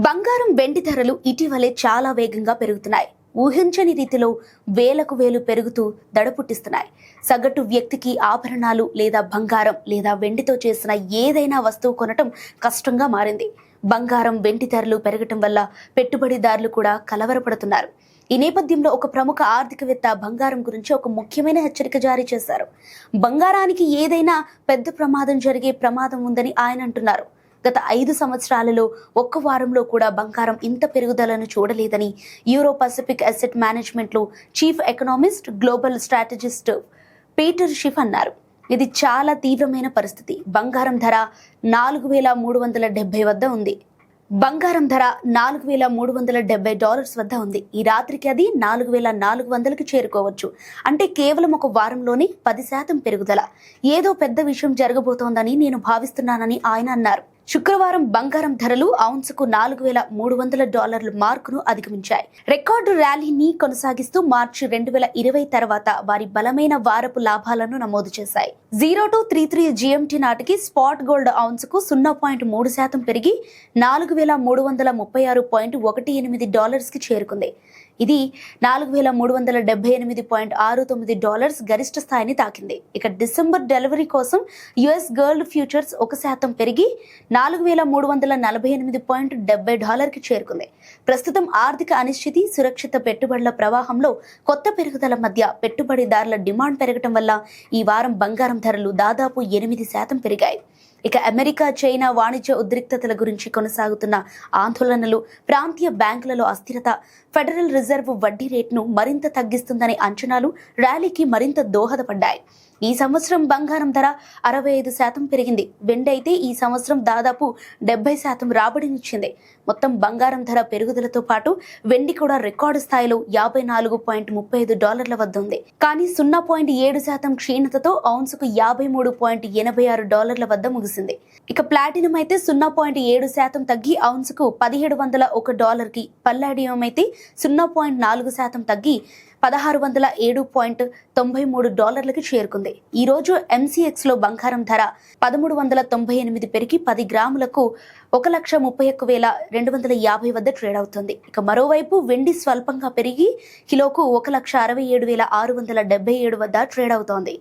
బంగారం వెండి ధరలు ఇటీవలే చాలా వేగంగా పెరుగుతున్నాయి. ఊహించని రీతిలో వేలకు వేలు పెరుగుతూ దడ పుట్టిస్తున్నాయి. సగటు వ్యక్తికి ఆభరణాలు లేదా బంగారం లేదా వెండితో చేసిన ఏదైనా వస్తువు కొనటం కష్టంగా మారింది. బంగారం వెండి ధరలు పెరగటం వల్ల పెట్టుబడిదారులు కూడా కలవరపడుతున్నారు. ఈ నేపథ్యంలో ఒక ప్రముఖ ఆర్థికవేత్త బంగారం గురించి ఒక ముఖ్యమైన హెచ్చరిక జారీ చేశారు. బంగారానికి ఏదైనా పెద్ద ప్రమాదం జరిగే ప్రమాదం ఉందని ఆయన అంటున్నారు. గత 5 సంవత్సరాలలో ఒక్క వారంలో కూడా బంగారం ఇంత పెరుగుదలను చూడలేదని యూరో పసిఫిక్ అసెట్ మేనేజ్మెంట్లో chief economist, global strategist Peter Schiff అన్నారు. ఇది చాలా తీవ్రమైన పరిస్థితి. బంగారం ధర $4,370 వద్ద ఉంది. బంగారం ధర $4,370 వద్ద ఉంది. ఈ రాత్రికి అది 4,400కి చేరుకోవచ్చు. అంటే కేవలం ఒక వారంలోనే 10% పెరుగుదల. ఏదో పెద్ద విషయం జరగబోతోందని నేను భావిస్తున్నానని ఆయన అన్నారు. శుక్రవారం బంగారం ధరలు ఔన్సుకు $4,300 మార్కును అధిగమించాయి. రికార్డు ర్యాలీని కొనసాగిస్తూ మార్చి 2020 తర్వాత వారి బలమైన వారపు లాభాలను నమోదు చేశాయి. 0233 GMT నాటికి స్పాట్ గోల్డ్ ఔన్సుకు 0.3% పెరిగి $4,336.18కి చేరుకుంది. ఇది $4,378.69 గరిష్ట స్థాయిని తాకింది. ఇక డిసెంబర్ డెలివరీ కోసం యుఎస్ గోల్డ్ ఫ్యూచర్స్ 1% పెరిగి $4,348.70కి చేరుకుంది. ప్రస్తుతం ఆర్థిక అనిశ్చితి, సురక్షిత పెట్టుబడుల ప్రవాహంలో కొత్త పెరుగుదల మధ్య పెట్టుబడిదారుల డిమాండ్ పెరగటం వల్ల ఈ వారం బంగారం ధరలు దాదాపు 8% పెరిగాయి. ఇక అమెరికా, చైనా వాణిజ్య ఉద్రిక్తతల గురించి కొనసాగుతున్న ఆందోళనలు, ప్రాంతీయ బ్యాంకులలో అస్థిరత, ఫెడరల్ రిజర్వ్ వడ్డీ రేటును మరింత తగ్గిస్తుందనే అంచనాలు ర్యాలీకి మరింత దోహదపడ్డాయి. ఈ సంవత్సరం బంగారం ధర 65% పెరిగింది. వెండి అయితే ఈ సంవత్సరం దాదాపు 70% రాబడినిచ్చింది. మొత్తం బంగారం ధర పెరుగుదలతో పాటు వెండి కూడా రికార్డు స్థాయిలో $54.35 వద్ద ఉంది. కానీ 0.7% క్షీణతతో ఔన్సుకు $53.86 వద్ద ముగిసింది. ఇక ప్లాటినం అయితే 0.7% తగ్గి ఔన్సుకు $1,701కి, పల్లాడియం అయితే 0.4% తగ్గి $1,607.93కి చేరుకుంది. ఈ రోజు MCX లో బంగారం ధర 1,398 పెరిగి 10 గ్రాములకు 1,31,250 వద్ద ట్రేడ్ అవుతుంది. ఇక మరోవైపు వెండి స్వల్పంగా పెరిగి కిలోకు 1,67,677 వద్ద ట్రేడ్ అవుతోంది.